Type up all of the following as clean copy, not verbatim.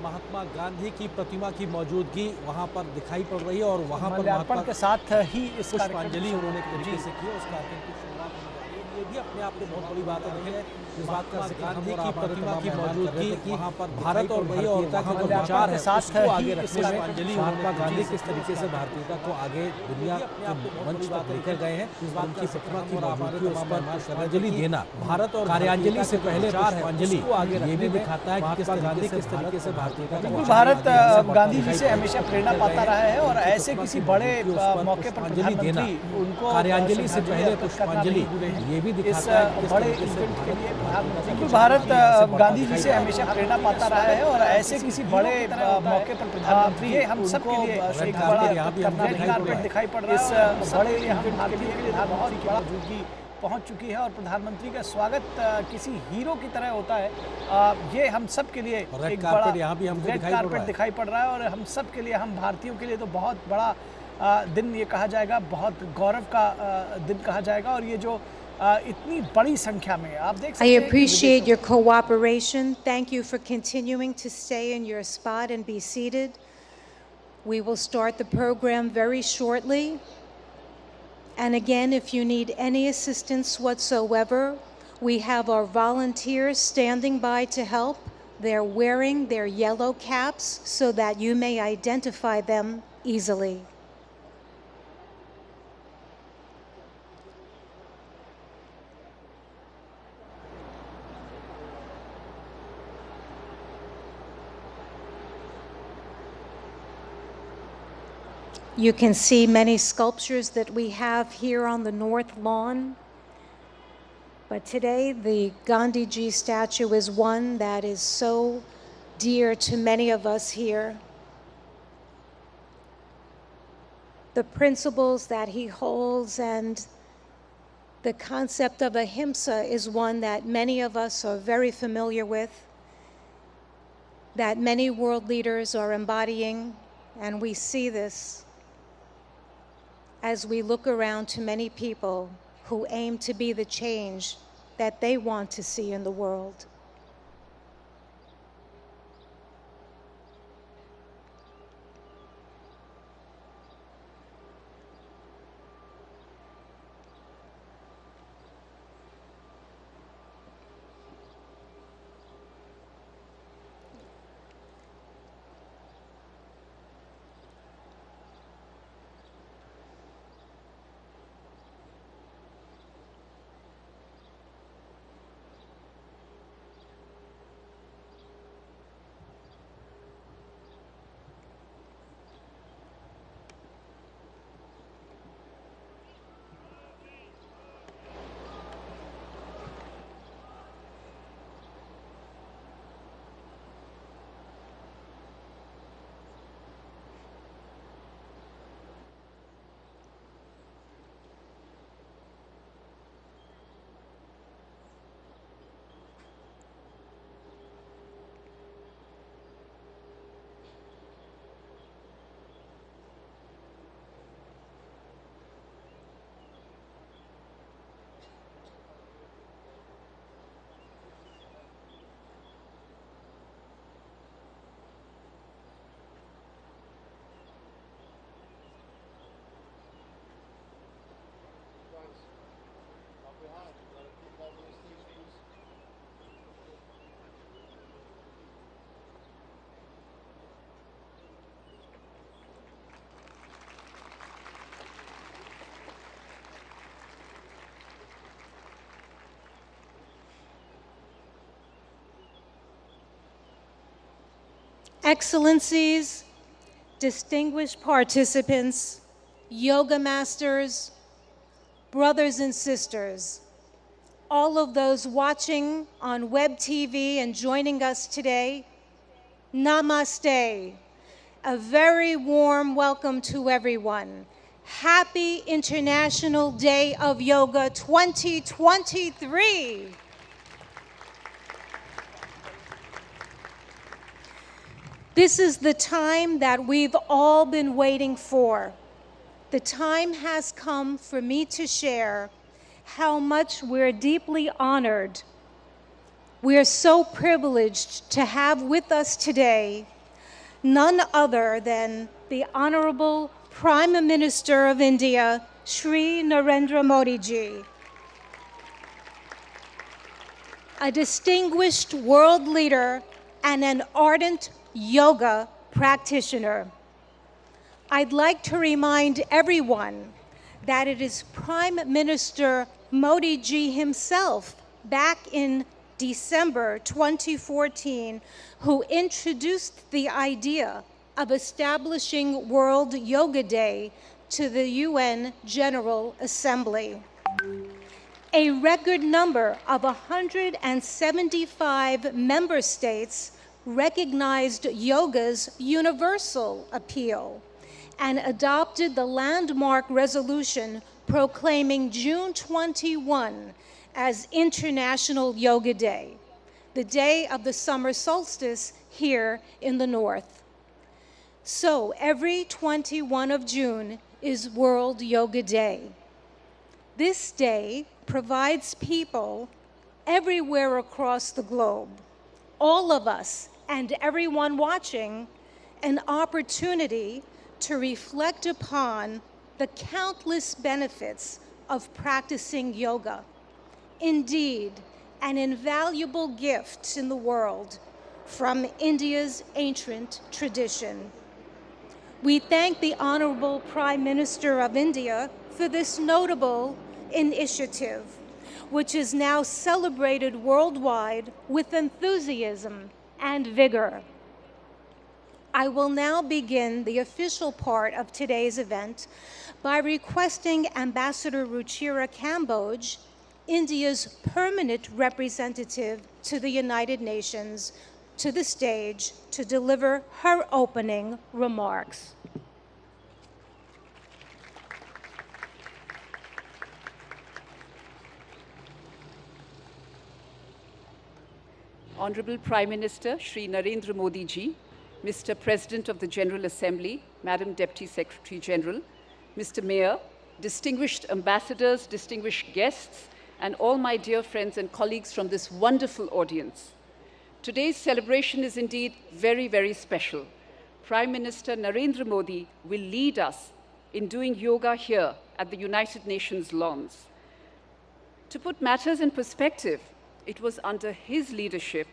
महात्मा गांधी की प्रतिमा की मौजूदगी वहां पर दिखाई पड़ रही है और वहां पर माल्यार्पण के साथ ही इस पुष्पांजलि उन्होंने एक तरीके से की। उस कार्यक्रम की शुरुआत होने जा रही है। ये भी अपने आप में बहुत बड़ी बात है। इस बात का गांधी की प्रतिमा की मौजूदगी वहां पर भारत और भारतीयता का जो विचार है उसको आगे रखने में महात्मा गांधी किस तरीके से भारतीयता को आगे दुनिया मंच तक लेकर गए हैं, इस बात की प्रतिमा की मौजूदगी उस पर श्रद्धांजलि देना भारत और कार्यांजलि से पहले पुष्पांजलि आगे ये भी दिखाता है कि महात्मा गांधी किस तरीके से भारतीयता का भारत गांधी जी से हमेशा प्रेरणा पाता रहा है और ऐसे किसी बड़े मौके पर प्रधानमंत्री उनको कार्यांजलि से पहले पुष्पांजलि ये भी दिखाता है कि बड़े इवेंट के लिए प्रधानमंत्री भारत गांधी जी से हमेशा प्रेरणा पाता रहा है और ऐसे किसी बड़े मौके पर प्रधानमंत्री हम सब के लिए एक बड़ा कार्पेट दिखाई पड़ रहा है। इस बड़े इवेंट के लिए बहुत बड़ा मौजूदगी पहुंच चुकी है और प्रधानमंत्री का स्वागत किसी हीरो की तरह होता है। ये हम सब के लिए एक बड़ा रेड कार्पेट दिखाई पड़ रहा है और हम सब के लिए, हम भारतीयों के लिए तो बहुत बड़ा दिन ये कहा जाएगा, बहुत गौरव का दिन कहा जाएगा। और ये जो इतनी बड़ी संख्या में आप देख सकते हैं। I appreciate your cooperation. Thank you for continuing to stay in your spot and be seated. We will start the program very shortly. And again, if you need any assistance whatsoever, we have our volunteers standing by to help. They're wearing their yellow caps so that you may identify them easily. You can see many sculptures that we have here on the north lawn. But today, the Gandhi Ji statue is one that is so dear to many of us here. The principles that he holds and the concept of ahimsa is one that many of us are very familiar with, that many world leaders are embodying, and we see this as we look around to many people who aim to be the change that they want to see in the world. Excellencies, distinguished participants, yoga masters, brothers and sisters, all of those watching on web TV and joining us today, namaste. A very warm welcome to everyone. Happy International Day of Yoga 2023. This is the time that we've all been waiting for. The time has come for me to share how much we're deeply honored. We are so privileged to have with us today none other than the Honorable Prime Minister of India, Shri Narendra Modi ji, a distinguished world leader and an ardent yoga practitioner. I'd like to remind everyone that it is Prime Minister Modi ji himself back in December 2014 who introduced the idea of establishing World Yoga Day to the UN General Assembly. A record number of 175 member states recognized yoga's universal appeal and adopted the landmark resolution proclaiming June 21 as International Yoga Day, the day of the summer solstice here in the north. So every 21 of June is World Yoga Day. This day provides people everywhere across the globe, all of us and everyone watching, an opportunity to reflect upon the countless benefits of practicing yoga. Indeed, an invaluable gift in the world from India's ancient tradition. We thank the Honorable Prime Minister of India for this notable initiative, which is now celebrated worldwide with enthusiasm and vigor. I will now begin the official part of today's event by requesting Ambassador Ruchira Kamboj, India's permanent representative to the United Nations, to the stage to deliver her opening remarks. Honorable Prime Minister Shri Narendra Modi ji, Mr. President of the General Assembly, Madam Deputy Secretary General, Mr. Mayor, distinguished ambassadors, distinguished guests, and all my dear friends and colleagues from this wonderful audience. Today's celebration is indeed very, very special. Prime Minister Narendra Modi will lead us in doing yoga here at the United Nations lawns. To put matters in perspective, it was under his leadership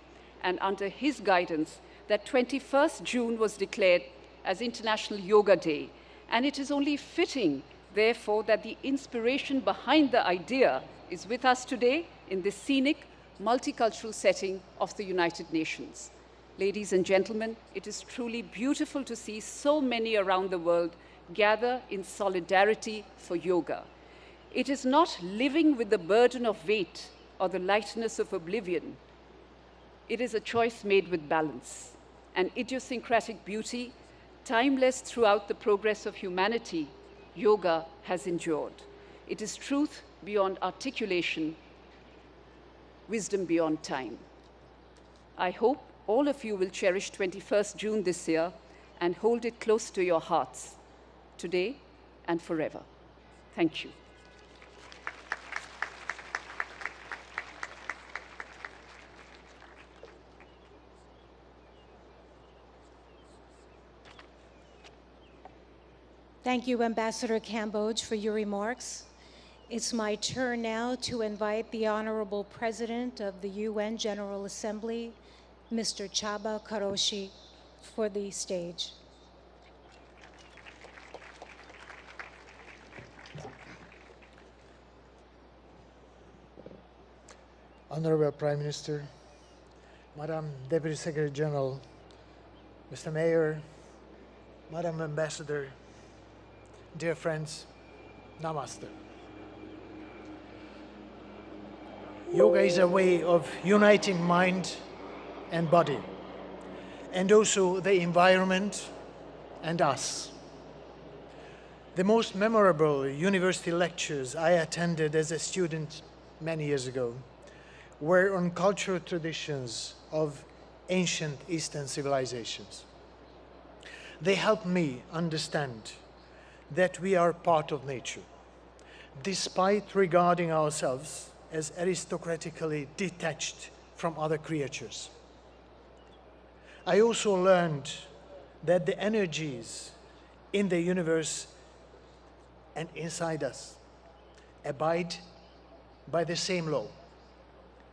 and under his guidance that 21st June was declared as International Yoga Day. And it is only fitting, therefore, that the inspiration behind the idea is with us today in this scenic, multicultural setting of the United Nations. Ladies and gentlemen, it is truly beautiful to see so many around the world gather in solidarity for yoga. It is not living with the burden of weight or the lightness of oblivion. It is a choice made with balance, an idiosyncratic beauty, timeless throughout the progress of humanity. Yoga has endured. It is truth beyond articulation, wisdom beyond time. I hope all of you will cherish 21st June this year and hold it close to your hearts, today and forever. Thank you. Thank you, Ambassador Kamboj, for your remarks. It's my turn now to invite the Honorable President of the UN General Assembly, Mr. Chaba Karoshi, for the stage. Honorable Prime Minister, Madam Deputy Secretary General, Mr. Mayor, Madam Ambassador, dear friends, Namaste. Yoga is a way of uniting mind and body, and also the environment and us. The most memorable university lectures I attended as a student many years ago were on cultural traditions of ancient Eastern civilizations. They helped me understand that we are part of nature, despite regarding ourselves as aristocratically detached from other creatures. I also learned that the energies in the universe and inside us abide by the same law,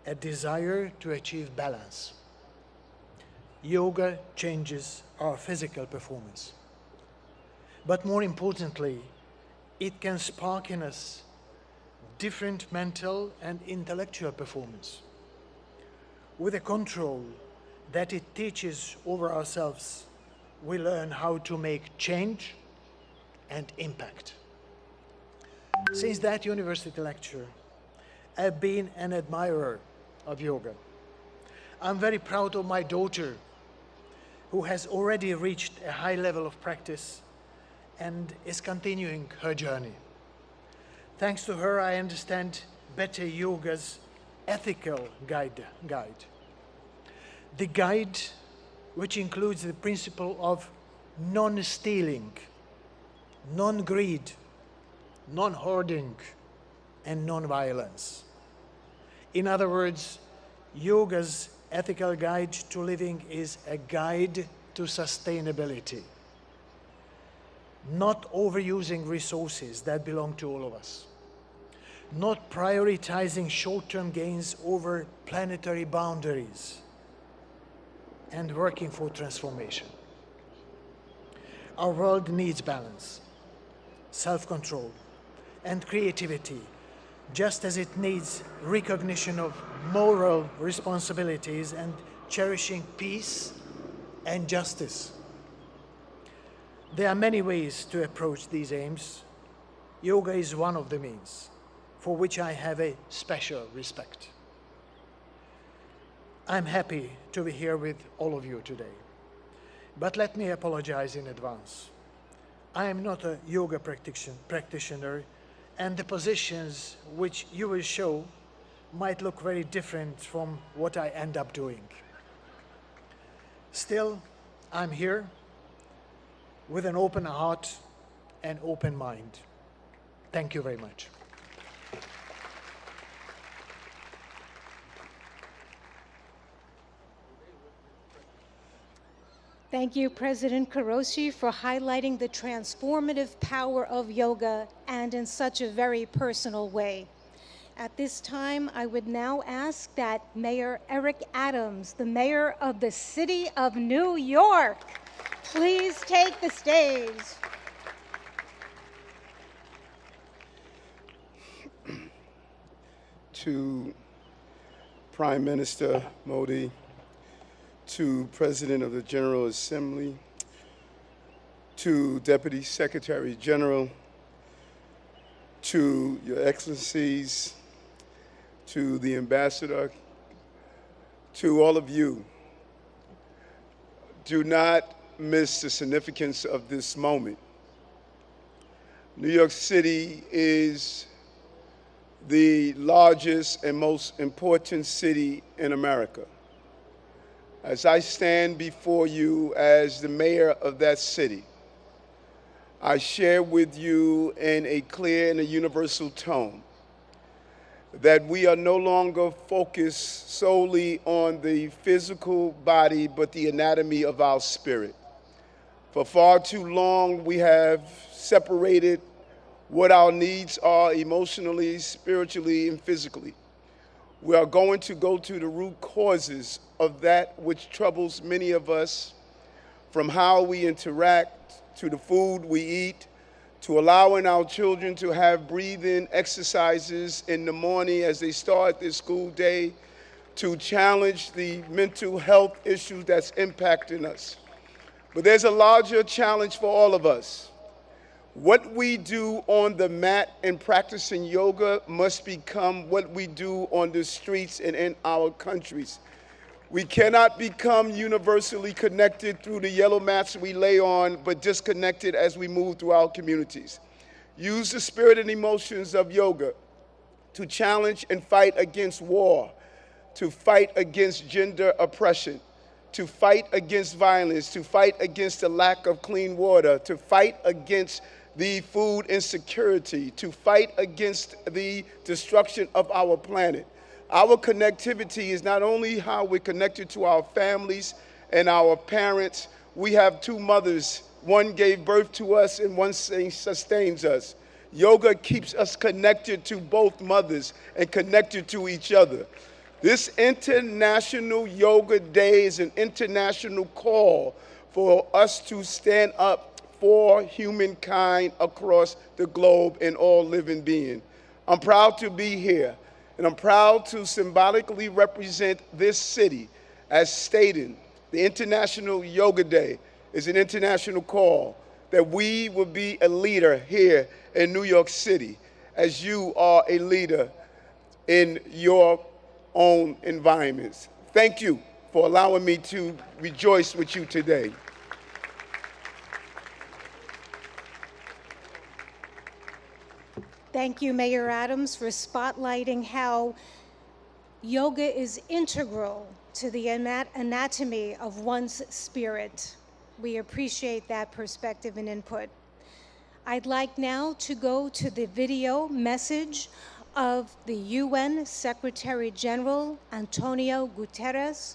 a desire to achieve balance. Yoga changes our physical performance. But more importantly, it can spark in us different mental and intellectual performance. With the control that it teaches over ourselves, we learn how to make change and impact. Since that university lecture, I've been an admirer of yoga. I'm very proud of my daughter, who has already reached a high level of practice and is continuing her journey. Thanks to her, I understand better yoga's ethical guide. The guide, which includes the principle of non-stealing, non-greed, non-hoarding, and non-violence. In other words, yoga's ethical guide to living is a guide to sustainability, not overusing resources that belong to all of us, not prioritizing short-term gains over planetary boundaries, and working for transformation. Our world needs balance, self-control, and creativity, just as it needs recognition of moral responsibilities and cherishing peace and justice. There are many ways to approach these aims. Yoga is one of the means, for which I have a special respect. I'm happy to be here with all of you today, but let me apologize in advance. I am not a yoga practitioner, and the positions which you will show might look very different from what I end up doing. Still, I'm here with an open heart and open mind. Thank you very much. Thank you, President Qureshi, for highlighting the transformative power of yoga and in such a very personal way. At this time, I would now ask that Mayor Eric Adams, the mayor of the city of New York, please take the stage. To Prime Minister Modi, to President of the General Assembly, to Deputy Secretary General, to Your Excellencies, to the Ambassador, to all of you, do not miss the significance of this moment. New York City is the largest and most important city in America. As I stand before you as the mayor of that city, I share with you in a clear and a universal tone that we are no longer focused solely on the physical body, but the anatomy of our spirit. For far too long, we have separated what our needs are emotionally, spiritually, and physically. We are going to go to the root causes of that which troubles many of us, from how we interact, to the food we eat, to allowing our children to have breathing exercises in the morning as they start their school day, to challenge the mental health issues that's impacting us. But there's a larger challenge for all of us. What we do on the mat and practicing yoga must become what we do on the streets and in our countries. We cannot become universally connected through the yellow mats we lay on, but disconnected as we move through our communities. Use the spirit and emotions of yoga to challenge and fight against war, to fight against gender oppression, to fight against violence, to fight against the lack of clean water, to fight against the food insecurity, to fight against the destruction of our planet. Our connectivity is not only how we're connected to our families and our parents, we have two mothers. One gave birth to us and one sustains us. Yoga keeps us connected to both mothers and connected to each other. This International Yoga Day is an international call for us to stand up for humankind across the globe and all living beings. I'm proud to be here, and I'm proud to symbolically represent this city. As stated, the International Yoga Day is an international call that we will be a leader here in New York City, as you are a leader in your own environments. Thank you for allowing me to rejoice with you today. Thank you, Mayor Adams, for spotlighting how yoga is integral to the anatomy of one's spirit. We appreciate that perspective and input. I'd like now to go to the video message of the UN Secretary General Antonio Guterres,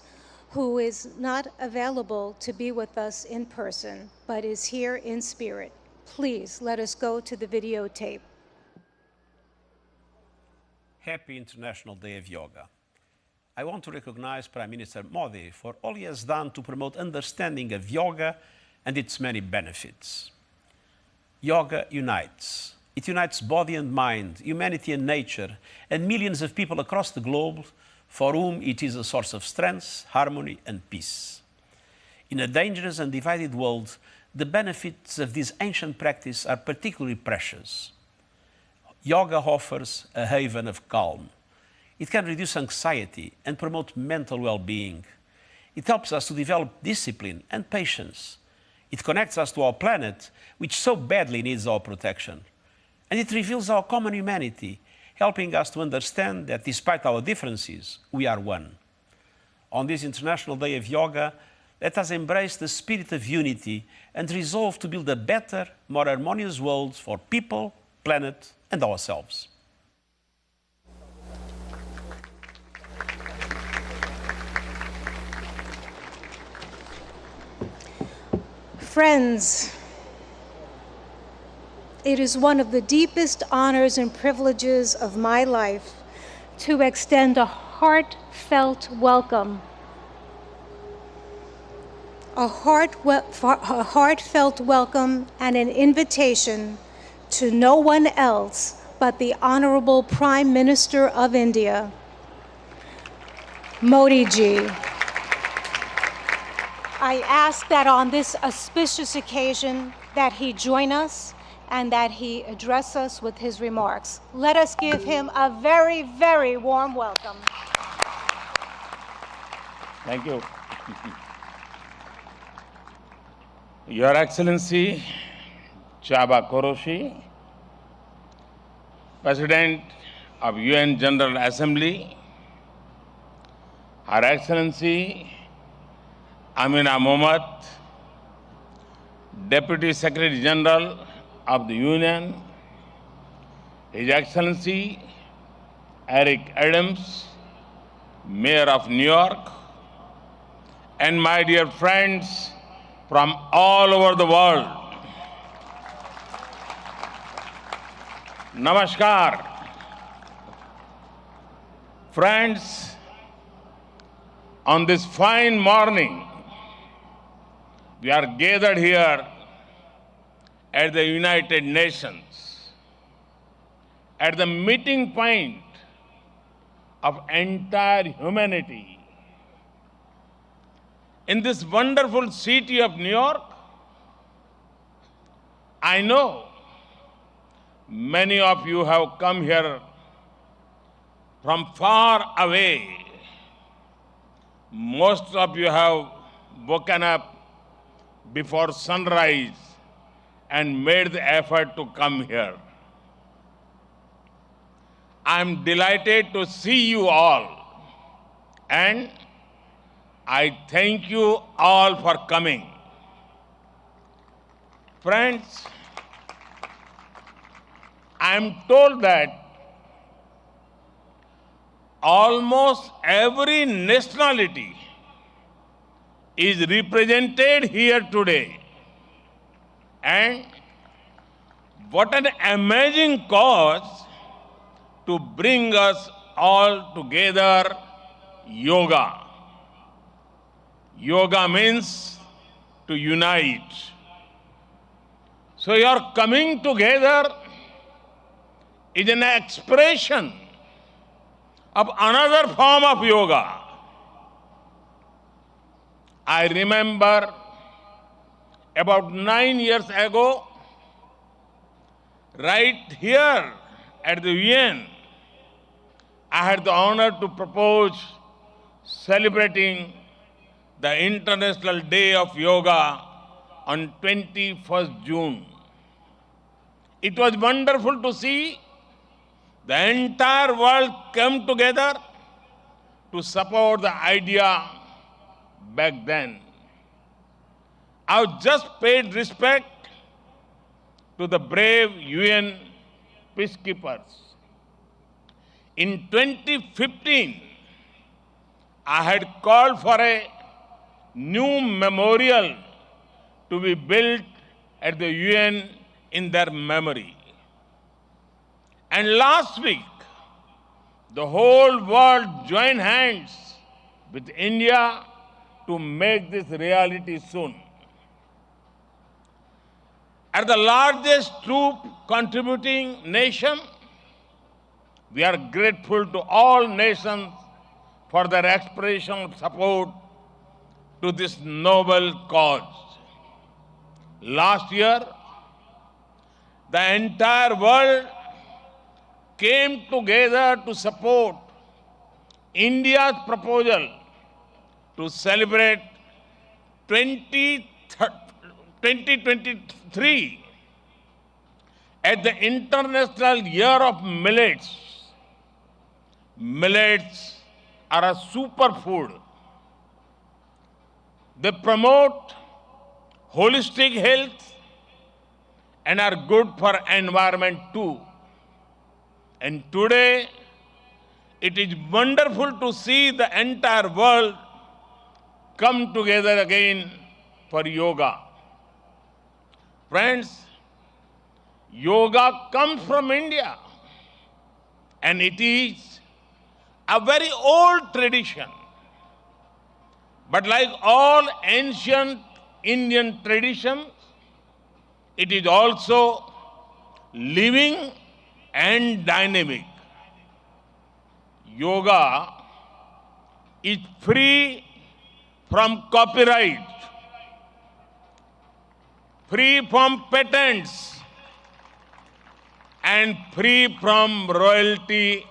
who is not available to be with us in person, but is here in spirit. Please let us go to the videotape. Happy International Day of Yoga. I want to recognize Prime Minister Modi for all he has done to promote understanding of yoga and its many benefits. Yoga unites. It unites body and mind, humanity and nature, and millions of people across the globe for whom it is a source of strength, harmony, and peace. In a dangerous and divided world, the benefits of this ancient practice are particularly precious. Yoga offers a haven of calm. It can reduce anxiety and promote mental well-being. It helps us to develop discipline and patience. It connects us to our planet, which so badly needs our protection. And it reveals our common humanity, helping us to understand that despite our differences, we are one. On this International Day of Yoga, let us embrace the spirit of unity and resolve to build a better, more harmonious world for people, planet, and ourselves. Friends, it is one of the deepest honors and privileges of my life to extend a heartfelt welcome. A heartfelt welcome and an invitation to no one else but the Honorable Prime Minister of India, Modi ji. I ask that on this auspicious occasion that he join us and that he address us with his remarks. Let us give him a very, very warm welcome. Thank you. Your Excellency, Chaba Koroshi, President of UN General Assembly, Her Excellency Amina Mohammed, Deputy Secretary General of the Union, His Excellency Eric Adams, Mayor of New York, and my dear friends from all over the world. Namaskar. Friends, on this fine morning, we are gathered here at the United Nations, at the meeting point of entire humanity. In this wonderful city of New York, I know many of you have come here from far away. Most of you have woken up before sunrise and made the effort to come here. I'm delighted to see you all, and I thank you all for coming. Friends, I'm told that almost every nationality is represented here today. And what an amazing cause to bring us all together, yoga. Yoga means to unite. So your coming together is an expression of another form of yoga. I remember about 9 years ago, right here at the UN, I had the honor to propose celebrating the International Day of Yoga on 21st June. It was wonderful to see the entire world come together to support the idea back then. I just paid respect to the brave UN peacekeepers. In 2015, I had called for a new memorial to be built at the UN in their memory. And last week, the whole world joined hands with India to make this reality soon. As the largest troop contributing nation, we are grateful to all nations for their expression of support to this noble cause. Last year, the entire world came together to support India's proposal to celebrate 2023 as the International Year of Millets. Millets are a superfood. They promote holistic health and are good for environment too. And today, it is wonderful to see the entire world come together again for yoga. Friends, yoga comes from India, and it is a very old tradition. But like all ancient Indian traditions, it is also living and dynamic. Yoga is free from copyright, free from patents, and free from royalty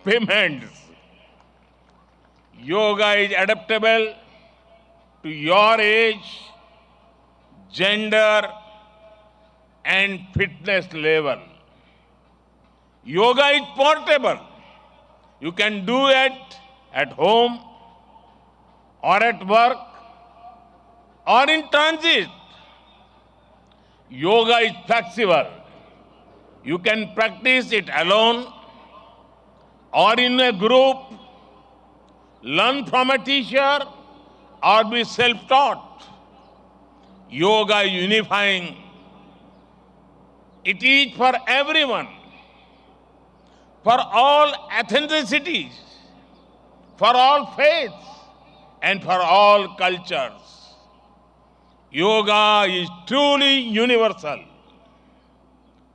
payments. Yoga is adaptable to your age, gender, and fitness level. Yoga is portable. You can do it at home, or at work, or in transit. Yoga is flexible. You can practice it alone or in a group, learn from a teacher, or be self-taught. Yoga is unifying. It is for everyone, for all ethnicities, for all faiths, and for all cultures. Yoga is truly universal.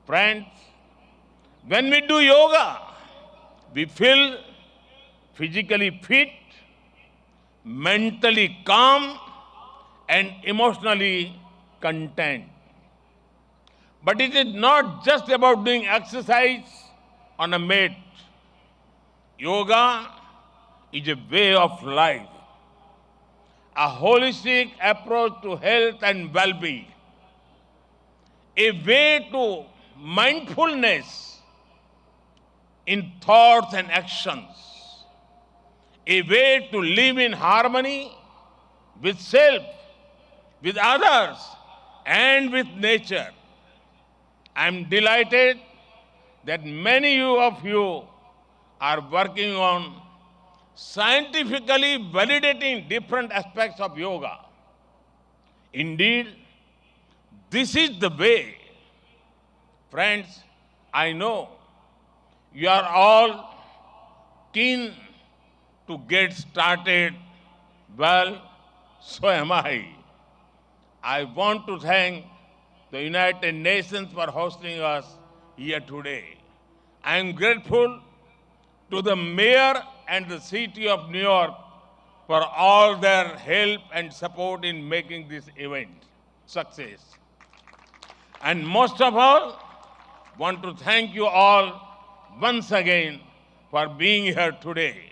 Friends, when we do yoga, we feel physically fit, mentally calm, and emotionally content. But it is not just about doing exercise on a mat. Yoga is a way of life, a holistic approach to health and well-being, a way to mindfulness in thoughts and actions, a way to live in harmony with self, with others, and with nature. I am delighted that many of you are working on scientifically validating different aspects of yoga. Indeed, this is the way. Friends, I know you are all keen to get started. Well, so am I. I want to thank the United Nations for hosting us here today. I am grateful to the mayor and the city of New York for all their help and support in making this event success. And most of all, want to thank you all once again for being here today.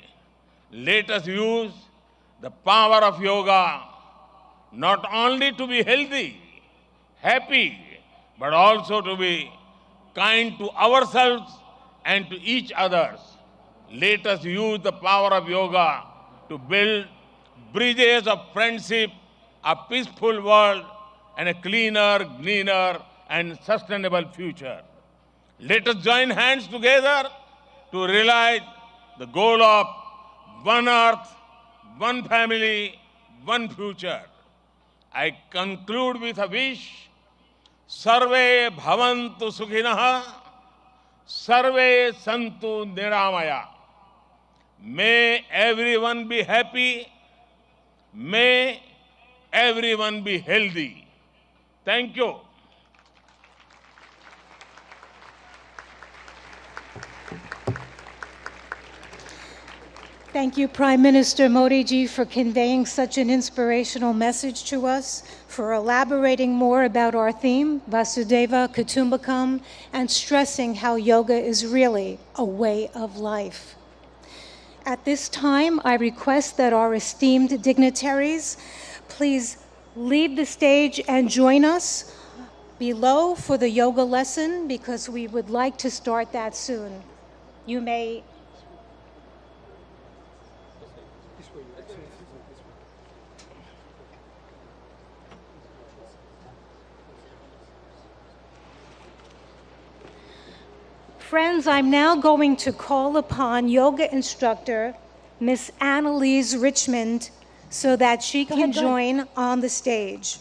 Let us use the power of yoga not only to be healthy, happy, but also to be kind to ourselves and to each other. Let us use the power of yoga to build bridges of friendship, a peaceful world, and a cleaner, greener, and sustainable future. Let us join hands together to realize the goal of one earth, one family, one future. I conclude with a wish. Sarve bhavantu sukhinah, sarve santu niramaya. May everyone be happy. May everyone be healthy. Thank you. Thank you, Prime Minister Modi ji, for conveying such an inspirational message to us, for elaborating more about our theme, Vasudeva Kutumbakam, and stressing how yoga is really a way of life. At this time, I request that our esteemed dignitaries please leave the stage and join us below for the yoga lesson, because we would like to start that soon. You may Friends, I'm now going to call upon yoga instructor Miss Annalise Richmond so that she can join on the stage.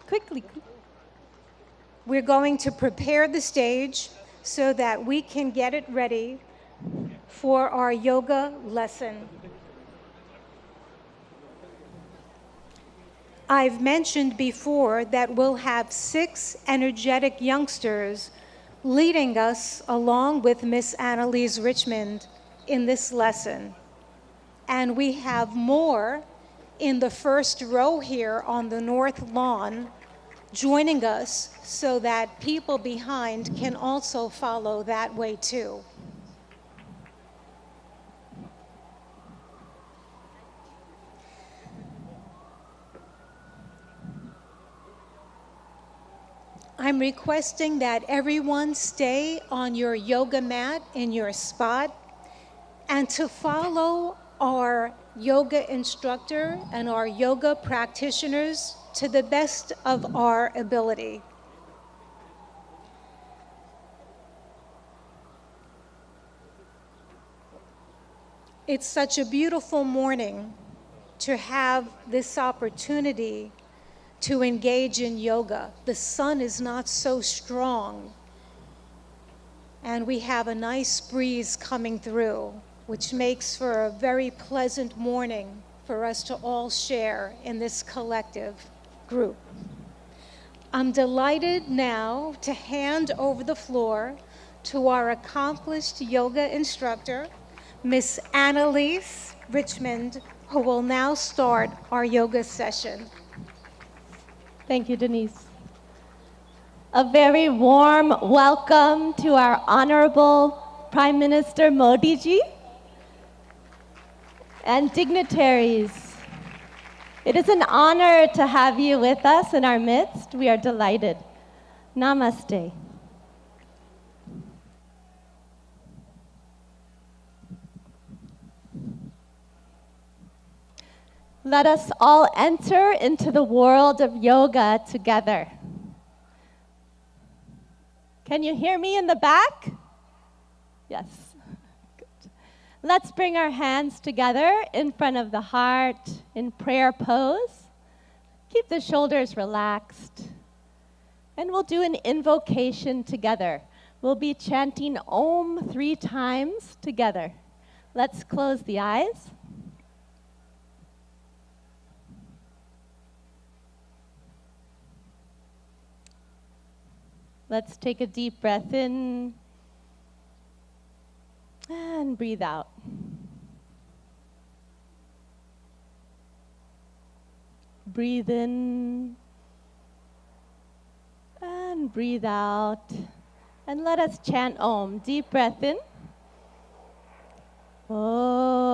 Quickly. We're going to prepare the stage so that we can get it ready for our yoga lesson. I've mentioned before that we'll have 6 energetic youngsters leading us along with Miss Annalise Richmond in this lesson. And we have more in the first row here on the north lawn joining us so that people behind can also follow that way too. I'm requesting that everyone stay on your yoga mat in your spot and to follow our yoga instructor and our yoga practitioners to the best of our ability. It's such a beautiful morning to have this opportunity to engage in yoga. The sun is not so strong, and we have a nice breeze coming through, which makes for a very pleasant morning for us to all share in this collective group. I'm delighted now to hand over the floor to our accomplished yoga instructor, Miss Annalise Richmond, who will now start our yoga session. Thank you, Denise. A very warm welcome to our Honorable Prime Minister Modi ji and dignitaries. It is an honor to have you with us in our midst. We are delighted. Namaste. Let us all enter into the world of yoga together. Can you hear me in the back? Yes. Good. Let's bring our hands together in front of the heart in prayer pose. Keep the shoulders relaxed. And we'll do an invocation together. We'll be chanting Om 3 times together. Let's close the eyes. Let's take a deep breath in and breathe out. Breathe in and breathe out. And let us chant Om. Deep breath in. Om.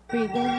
Breathe in.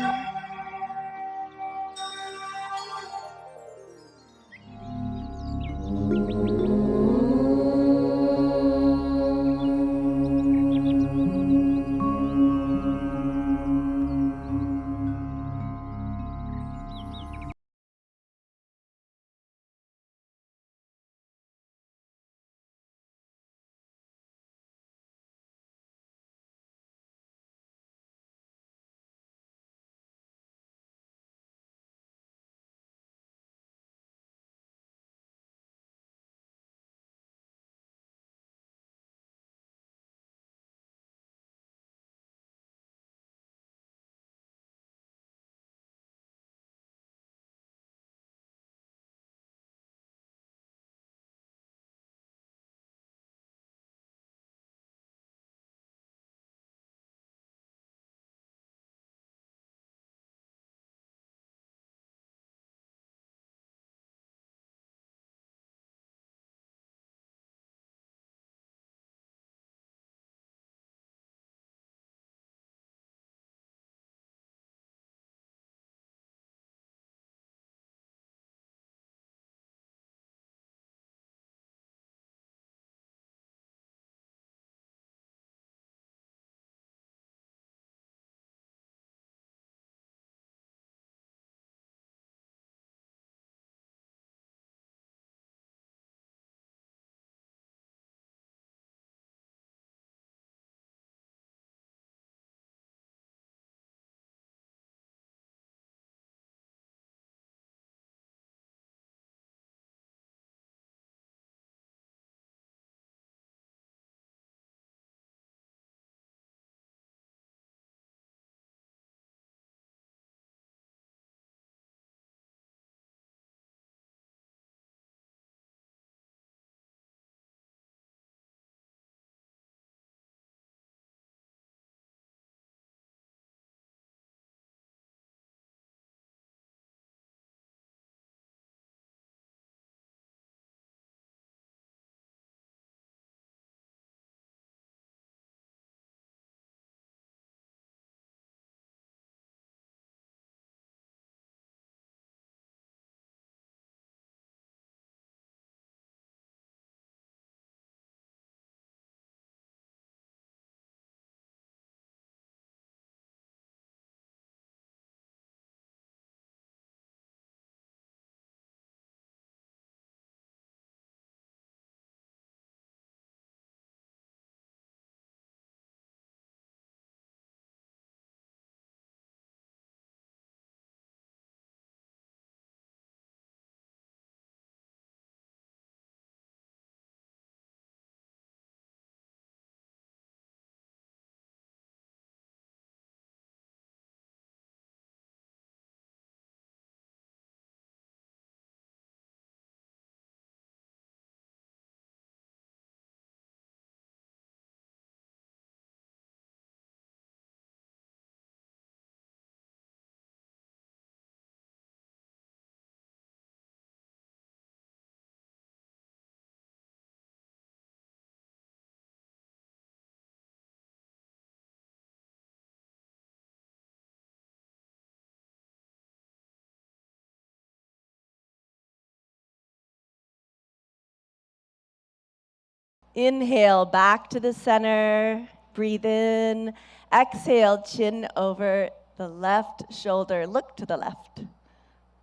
Inhale, back to the center. Breathe in. Exhale, chin over the left shoulder. Look to the left.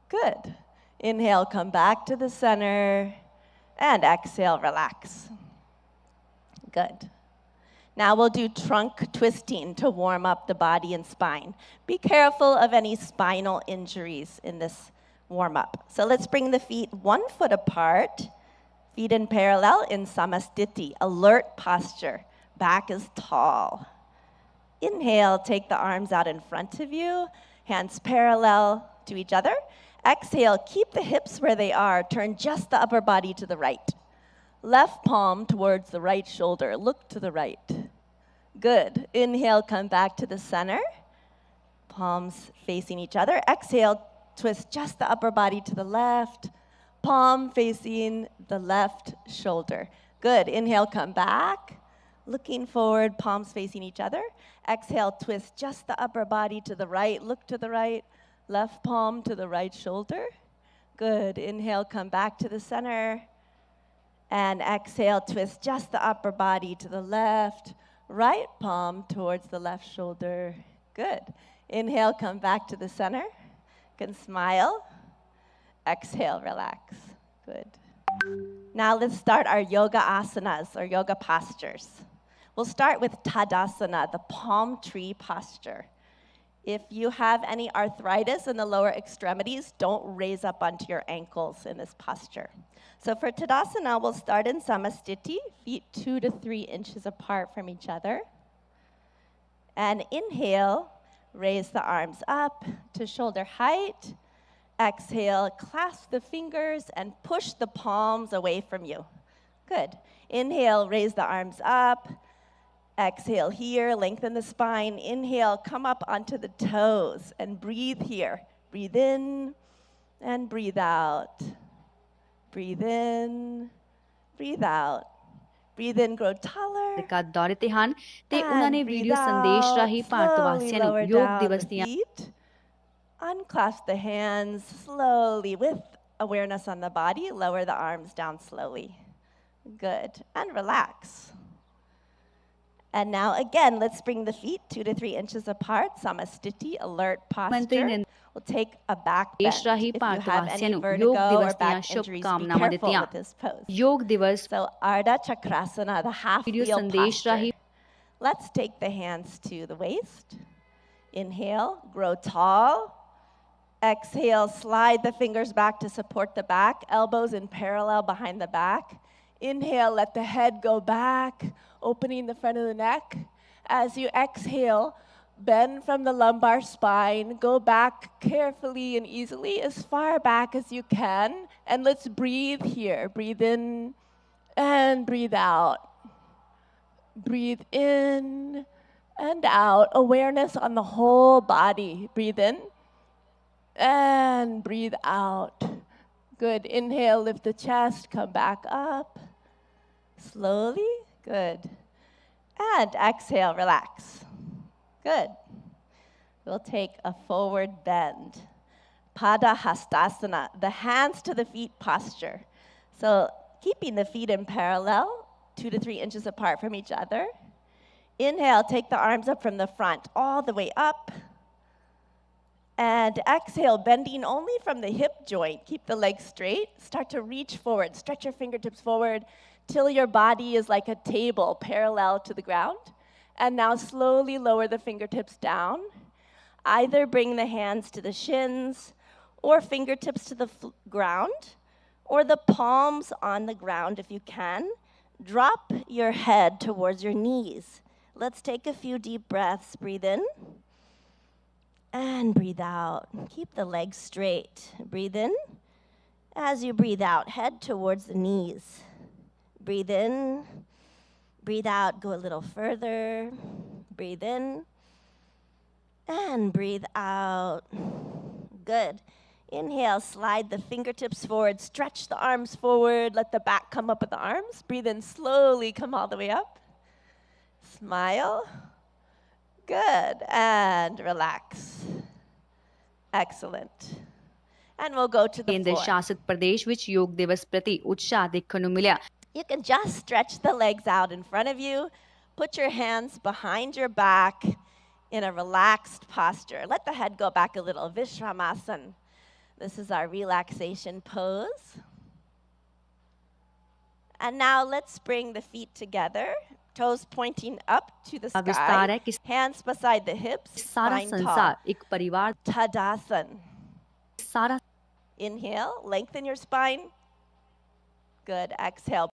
Good. Inhale, come back to the center. And exhale, relax. Good. Now we'll do trunk twisting to warm up the body and spine. Be careful of any spinal injuries in this warm-up. So let's bring the feet 1 foot apart, feet in parallel in Samastiti, alert posture. Back is tall. Inhale, take the arms out in front of you, hands parallel to each other. Exhale, keep the hips where they are, turn just the upper body to the right. Left palm towards the right shoulder, look to the right. Good. Inhale, come back to the center. Palms facing each other. Exhale, twist just the upper body to the left. Palm facing the left shoulder. Good. Inhale, come back. Looking forward, palms facing each other. Exhale, twist just the upper body to the right. Look to the right. Left palm to the right shoulder. Good. Inhale, come back to the center. And exhale, twist just the upper body to the left. Right palm towards the left shoulder. Good. Inhale, come back to the center. You can smile. Exhale, relax. Good. Now let's start our yoga asanas, or yoga postures. We'll start with Tadasana, the palm tree posture. If you have any arthritis in the lower extremities, don't raise up onto your ankles in this posture. So for Tadasana, we'll start in Samastiti, feet 2 to 3 inches apart from each other. And inhale, raise the arms up to shoulder height. Exhale, clasp the fingers and push the palms away from you. Good. Inhale, raise the arms up. Exhale here, lengthen the spine. Inhale, come up onto the toes and breathe here. Breathe in and breathe out. Breathe in, breathe out. Breathe in, grow taller. का दौरे ते ਹਨ ਤੇ ਉਹਨਾਂ ਨੇ video ਸੰਦੇਸ਼ ਰਾਹੀਂ ਭਾਰਤ ਵਾਸੀਆਂ ਨੂੰ ਯੋਗ ਦਿਵਸ ਦੀਆਂ Unclasp the hands slowly with awareness on the body. Lower the arms down slowly. Good. And relax. And now again, let's bring the feet 2 to 3 inches apart. Samastiti, alert posture. We'll take a back bend. If you have any vertigo or back injuries, be careful with this pose. ਯੋਗ ਦਿਵਸ So Ardha Chakrasana, the half video wheel ਸੰਦੇਸ਼ posture. ਰਾਹੀਂ Let's take the hands to the waist. Inhale, grow tall. Exhale, slide the fingers back to support the back, elbows in parallel behind the back. Inhale, let the head go back, opening the front of the neck. As you exhale, bend from the lumbar spine, go back carefully and easily as far back as you can. And let's breathe here. Breathe in and breathe out. Breathe in and out. Awareness on the whole body. Breathe in and breathe out. Good. Inhale, lift the chest, come back up. Slowly. Good. And exhale, relax. Good. We'll take a forward bend. Pada Hastasana, the hands to the feet posture. So keeping the feet in parallel, 2 to 3 inches apart from each other. Inhale, take the arms up from the front, all the way up. And exhale, bending only from the hip joint. Keep the legs straight. Start to reach forward. Stretch your fingertips forward till your body is like a table parallel to the ground. And now slowly lower the fingertips down. Either bring the hands to the shins or fingertips to the ground, or the palms on the ground if you can. Drop your head towards your knees. Let's take a few deep breaths. Breathe in and breathe out. Keep the legs straight. Breathe in. As you breathe out, head towards the knees. Breathe in. Breathe out, go a little further. Breathe in. And breathe out. Good. Inhale, slide the fingertips forward. Stretch the arms forward. Let the back come up with the arms. Breathe in slowly, come all the way up. Smile. Good. And relax. Excellent. And we'll go to the ਕੇਂਦਰ floor. ਸ਼ਾਸਿਤ ਪ੍ਰਦੇਸ਼ ਵਿੱਚ ਯੋਗ ਦਿਵਸ ਪ੍ਰਤੀ ਉਤਸ਼ਾਹ ਦੇਖਣ ਨੂੰ ਮਿਲਿਆ You can just stretch the legs out in front of you. Put your hands behind your back in a relaxed posture. Let the head go back a little. Vishramasana. This is our relaxation pose. And now let's bring the feet together, toes pointing up to the विस्तार sky, है कि hands beside the hips, सारा spine tall. संसार एक परिवार Tadasana. सारा Inhale, lengthen your spine. Good. Exhale.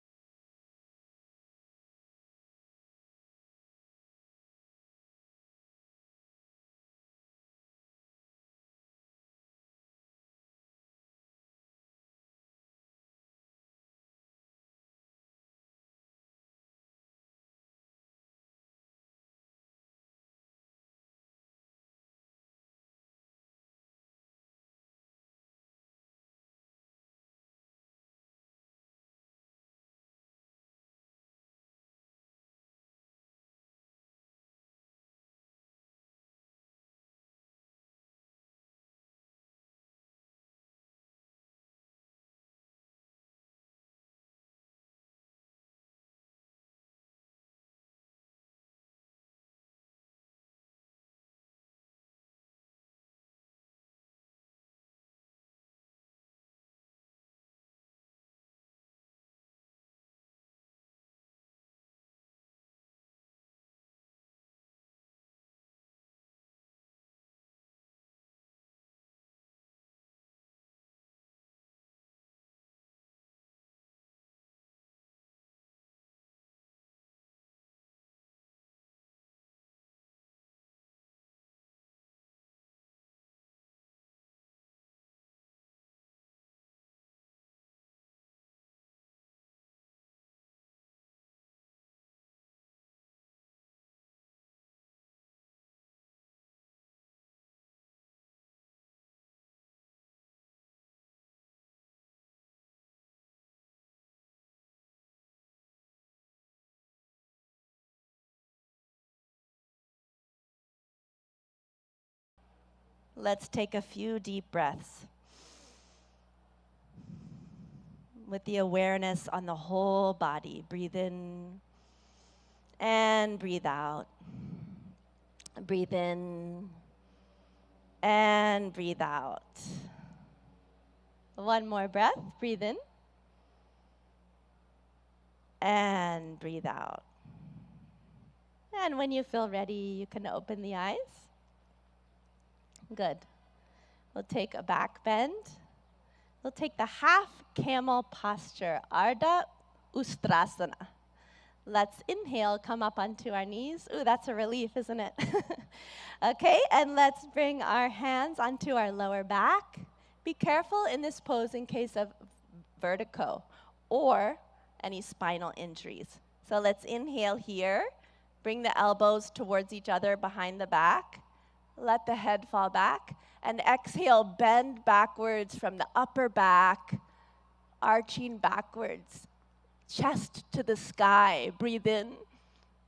Let's take a few deep breaths with the awareness on the whole body. Breathe in and breathe out. Breathe in and breathe out. One more breath. Breathe in and breathe out. And when you feel ready, you can open the eyes. Good. We'll take a back bend. We'll take the half camel posture, Ardha Ustrasana. Let's inhale, come up onto our knees. Ooh, that's a relief, isn't it? Okay, and let's bring our hands onto our lower back. Be careful in this pose in case of vertigo or any spinal injuries. So let's inhale here. Bring the elbows towards each other behind the back. Let the head fall back. And exhale, bend backwards from the upper back, arching backwards. Chest to the sky. Breathe in,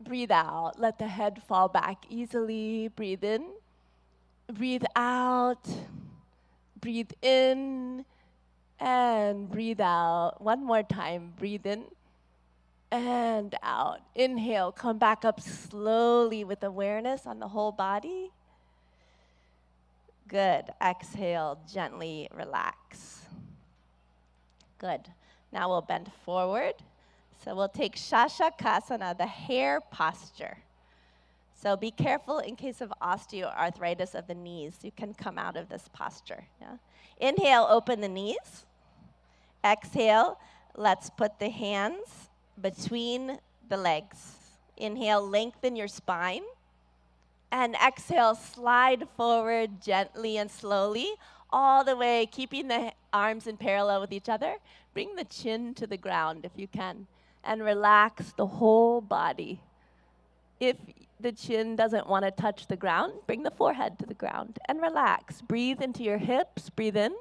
breathe out. Let the head fall back easily. Breathe in, breathe out. Breathe in and breathe out. One more time. Breathe in and out. Inhale, come back up slowly with awareness on the whole body. Good. Exhale, gently relax. Good. Now we'll bend forward. So we'll take Shashakasana, the hare posture. So be careful in case of osteoarthritis of the knees. You can come out of this posture. Yeah? Inhale, open the knees. Exhale, let's put the hands between the legs. Inhale, lengthen your spine. And exhale, slide forward gently and slowly, all the way, keeping the arms in parallel with each other. Bring the chin to the ground if you can, and relax the whole body. If the chin doesn't want to touch the ground, bring the forehead to the ground and relax. Breathe into your hips. Breathe in.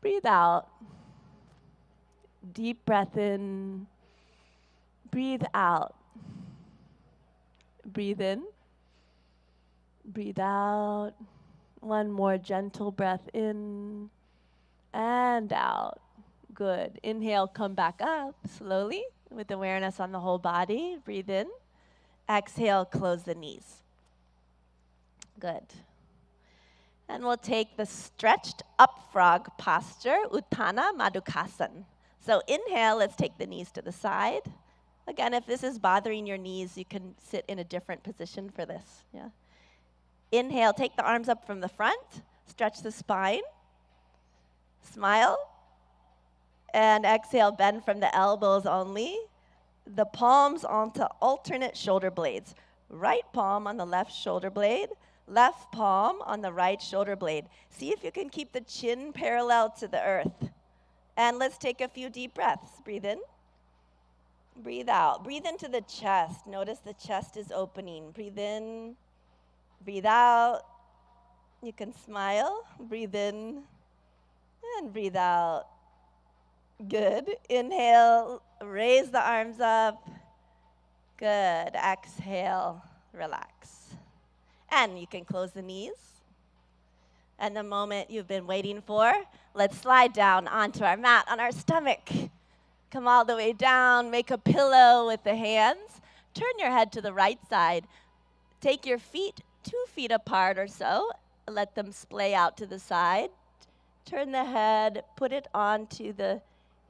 Breathe out. Deep breath in. Breathe out. Breathe in. Breathe out. One more gentle breath in and out. Good. Inhale, come back up slowly with awareness on the whole body. Breathe in. Exhale, close the knees. Good. And we'll take the stretched up frog posture, Uttana Madhukasana. So inhale, let's take the knees to the side. Again, if this is bothering your knees, you can sit in a different position for this. Yeah. Inhale, take the arms up from the front, stretch the spine, smile, and exhale, bend from the elbows only. The palms onto alternate shoulder blades. Right palm on the left shoulder blade, left palm on the right shoulder blade. See if you can keep the chin parallel to the earth. And let's take a few deep breaths. Breathe in. Breathe out. Breathe into the chest. Notice the chest is opening. Breathe in. Breathe out. You can smile. Breathe in. And breathe out. Good. Inhale. Raise the arms up. Good. Exhale. Relax. And you can close the knees. And the moment you've been waiting for, let's slide down onto our mat on our stomach. Come all the way down, make a pillow with the hands. Turn your head to the right side. Take your feet 2 feet apart or so. Let them splay out to the side. Turn the head, put it onto the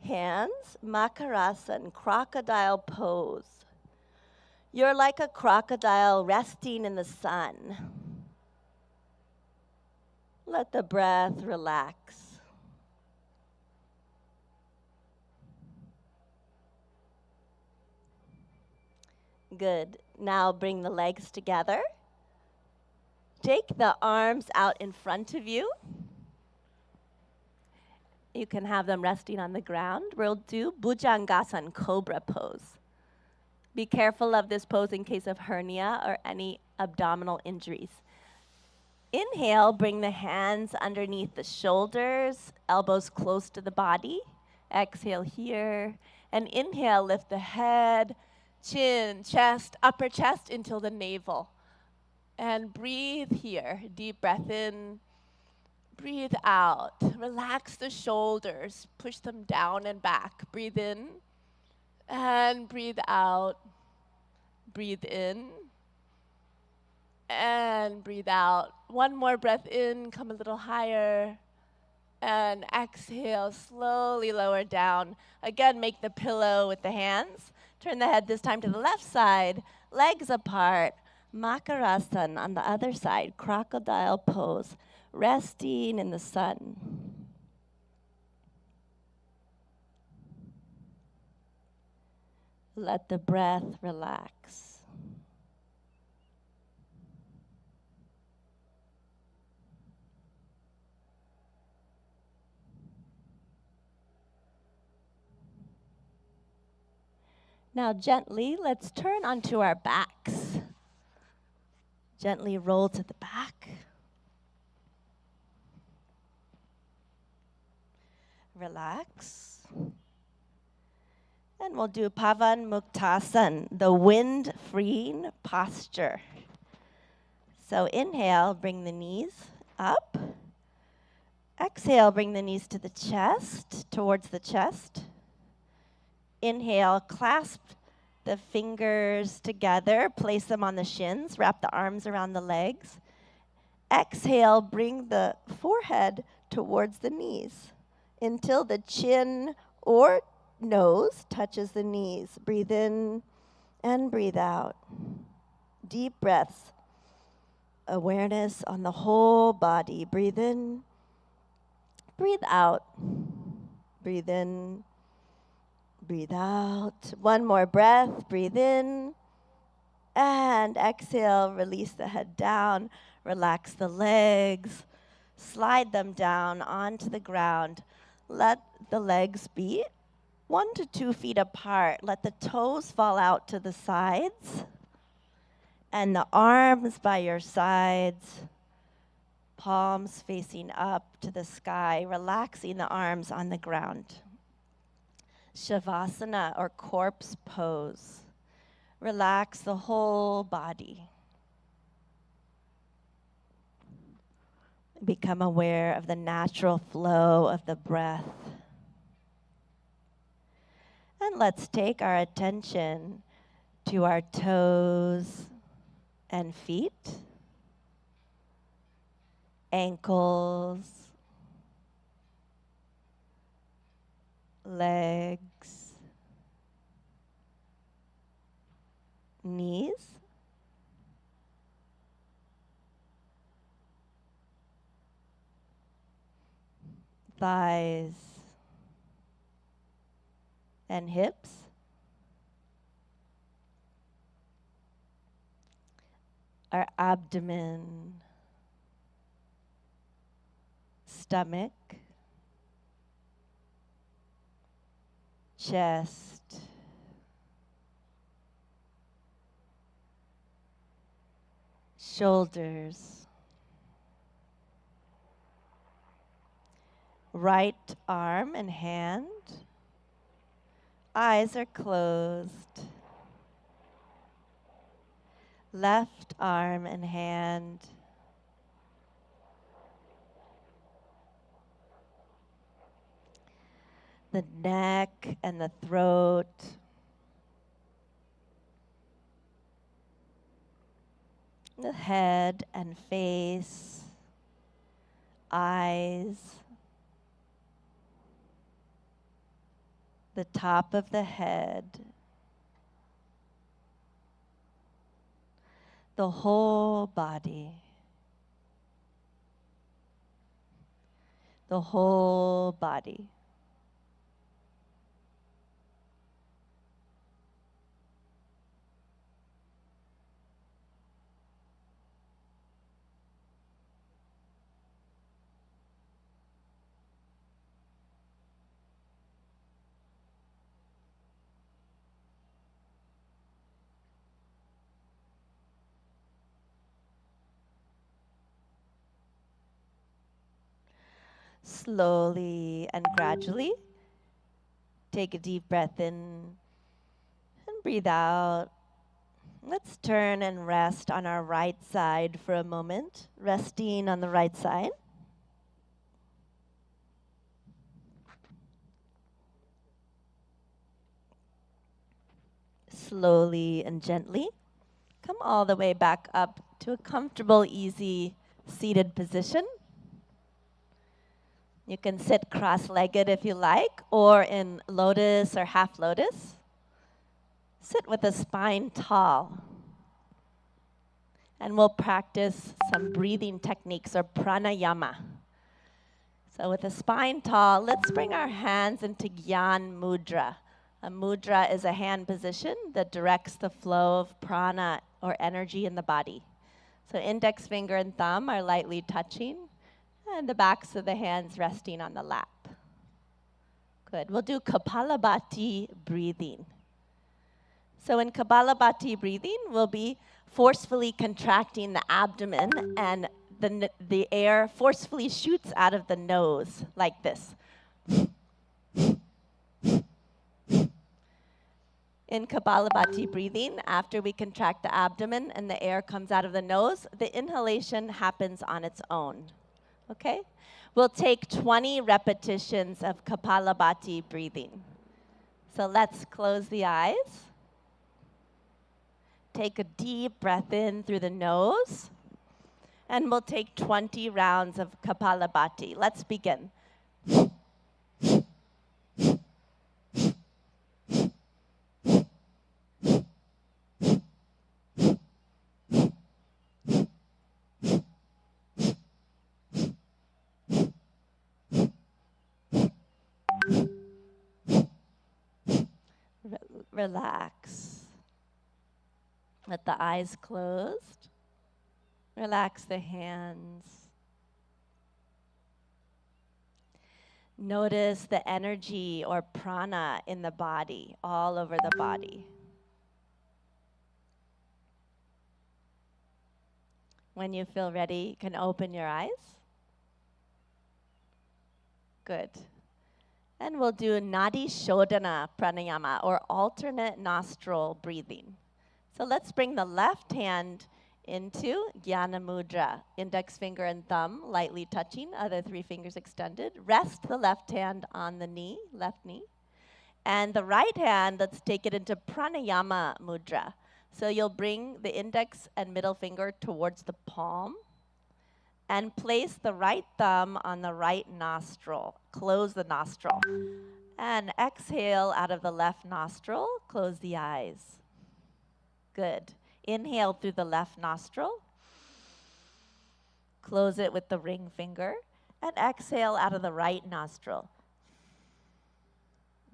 hands. Makarasana, crocodile pose. You're like a crocodile resting in the sun. Let the breath relax. Good. Now bring the legs together. Take the arms out in front of you. You can have them resting on the ground. We'll do Bhujangasana, cobra pose. Be careful of this pose in case of hernia or any abdominal injuries. Inhale, bring the hands underneath the shoulders, elbows close to the body. Exhale here. And inhale, lift the head, chin, chest, upper chest until the navel. And breathe here. Deep breath in. Breathe out. Relax the shoulders. Push them down and back. Breathe in. And breathe out. Breathe in. And breathe out. One more breath in. Come a little higher. And exhale. Slowly lower down. Again, make the pillow with the hands. Turn the head this time to the left side. Legs apart. Makarasana on the other side. Crocodile pose. Resting in the sun. Let the breath relax. Now gently, let's turn onto our backs. Gently roll to the back. Relax. And we'll do Pavan Muktasana, the wind-freeing posture. So inhale, bring the knees up. Exhale, bring the knees to the chest, towards the chest. Inhale, clasp the fingers together, place them on the shins, wrap the arms around the legs. Exhale, bring the forehead towards the knees until the chin or nose touches the knees. Breathe in and breathe out. Deep breaths. Awareness on the whole body. Breathe in, breathe out. Breathe in, breathe out. One more breath. Breathe in and exhale. Release the head down. Relax the legs. Slide them down onto the ground. Let the legs be 1 to 2 feet apart. Let the toes fall out to the sides. And the arms by your sides. Palms facing up to the sky. Relaxing the arms on the ground. Shavasana or corpse pose. Relax the whole body. Become aware of the natural flow of the breath. And let's take our attention to our toes and feet, ankles, legs, knees, thighs and hips, our abdomen, stomach, chest, shoulders, right arm and hand, eyes are closed, left arm and hand, the neck and the throat, the head and face, eyes, the top of the head, the whole body, the whole body. Slowly and gradually, take a deep breath in and breathe out. Let's turn and rest on our right side for a moment, resting on the right side. Slowly and gently, come all the way back up to a comfortable, easy seated position. You can sit cross-legged if you like, or in lotus or half lotus. Sit with the spine tall. And we'll practice some breathing techniques or pranayama. So with the spine tall, let's bring our hands into Gyan Mudra. A mudra is a hand position that directs the flow of prana or energy in the body. So index finger and thumb are lightly touching, and the backs of the hands resting on the lap. Good. We'll do Kapalabhati breathing. So in Kapalabhati breathing, we'll be forcefully contracting the abdomen, and the air forcefully shoots out of the nose like this. In Kapalabhati breathing, after we contract the abdomen and the air comes out of the nose, the inhalation happens on its own. Okay? We'll take 20 repetitions of Kapalabhati breathing. So let's close the eyes. Take a deep breath in through the nose, and we'll take 20 rounds of Kapalabhati. Let's begin. Relax. Let the eyes closed. Relax the hands. Notice the energy or prana in the body, all over the body. When you feel ready, you can open your eyes. Good. And we'll do Nadi Shodhana Pranayama, or alternate nostril breathing. So let's bring the left hand into Jnana Mudra, index finger and thumb lightly touching, other 3 fingers extended. Rest the left hand on the knee, left knee. And the right hand, let's take it into Pranayama Mudra. So you'll bring the index and middle finger towards the palm and place the right thumb on the right nostril. Close the nostril. And exhale out of the left nostril. Close the eyes. Good. Inhale through the left nostril. Close it with the ring finger. And exhale out of the right nostril.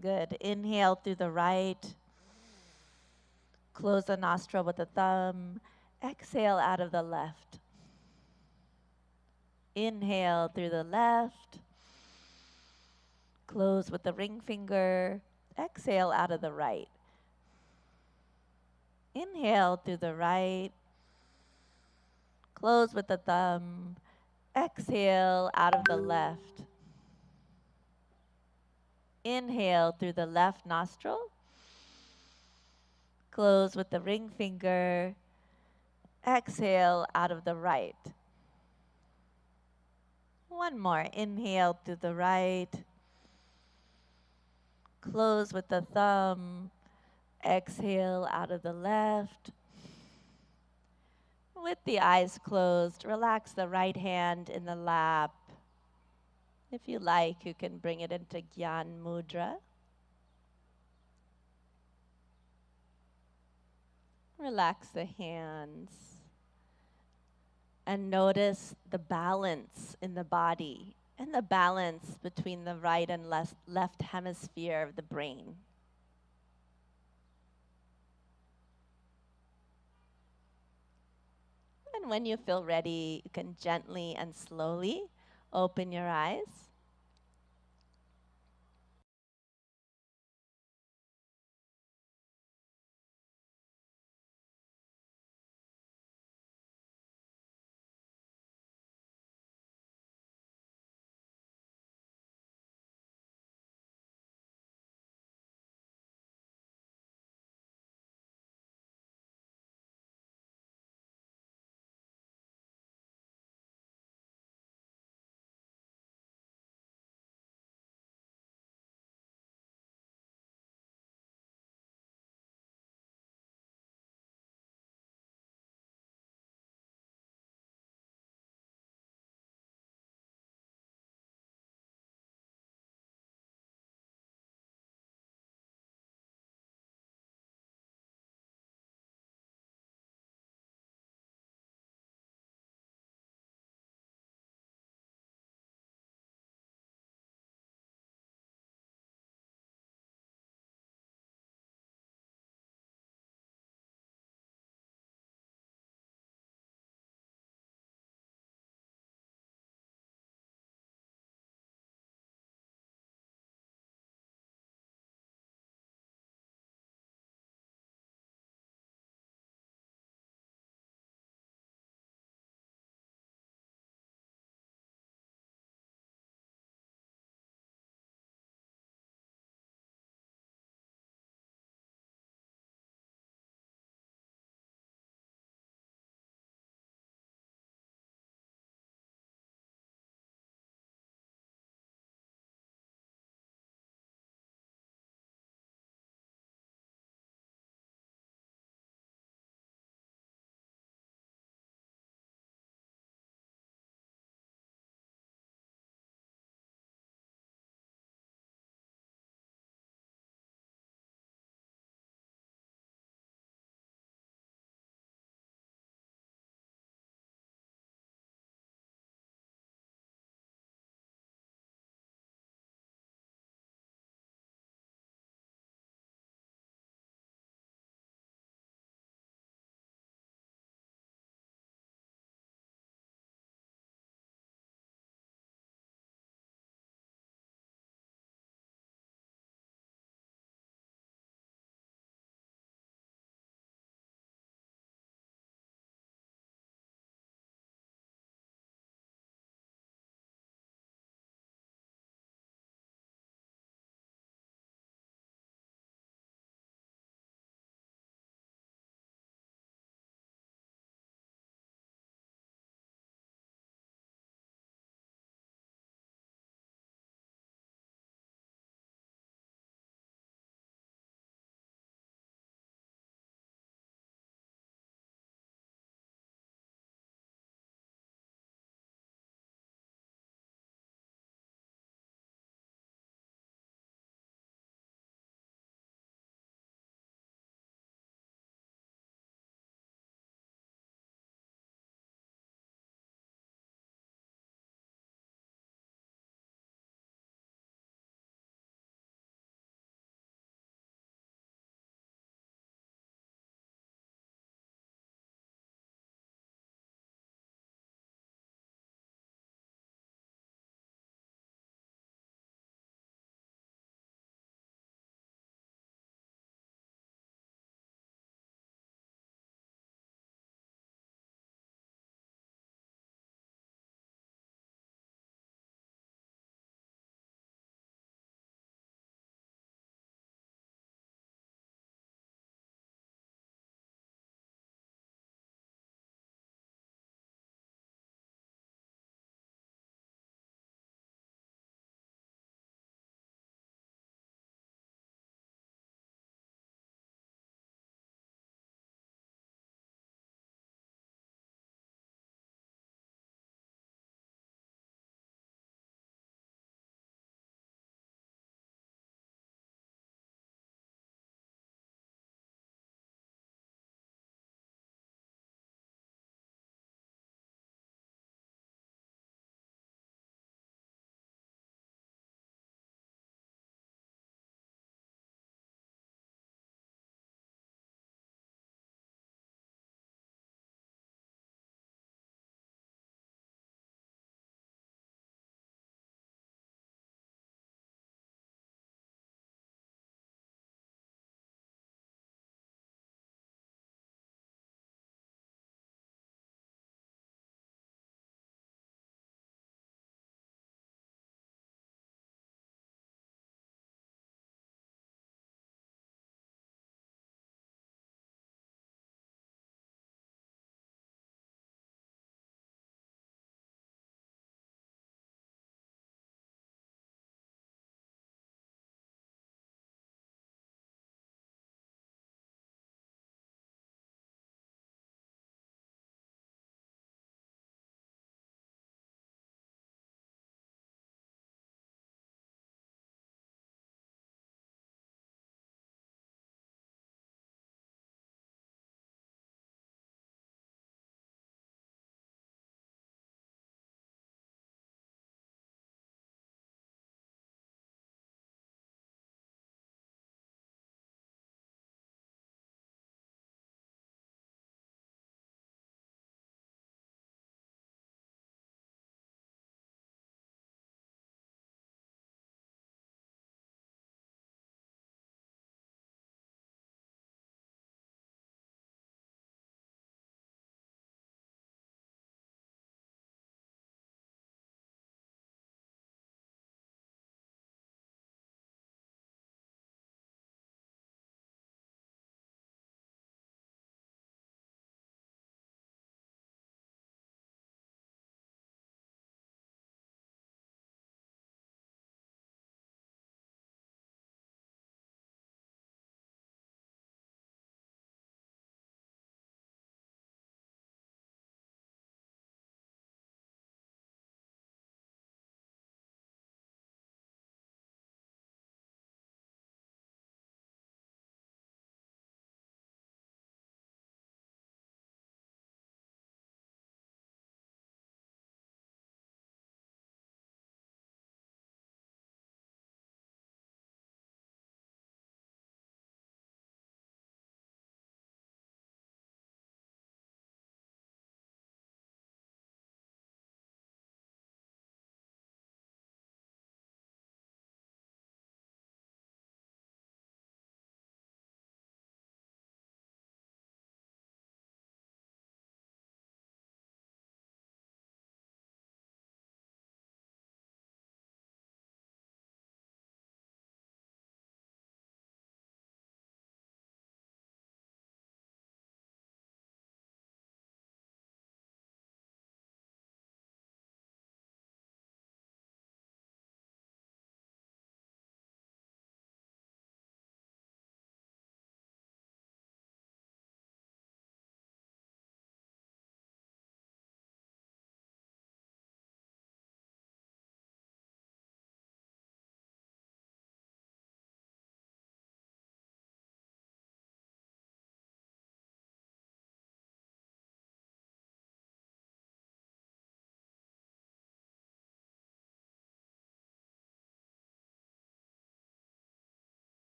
Good. Inhale through the right. Close the nostril with the thumb. Exhale out of the left. Inhale through the left. Close with the ring finger. Exhale out of the right. Inhale through the right. Close with the thumb. Exhale out of the left. Inhale through the left nostril. Close with the ring finger. Exhale out of the right. One more. Inhale through the right. Close with the thumb. Exhale out of the left. With the eyes closed, relax the right hand in the lap. If you like, you can bring it into Gyan Mudra. Relax the hands. And notice the balance in the body and the balance between the right and left hemisphere of the brain. And when you feel ready, you can gently and slowly open your eyes.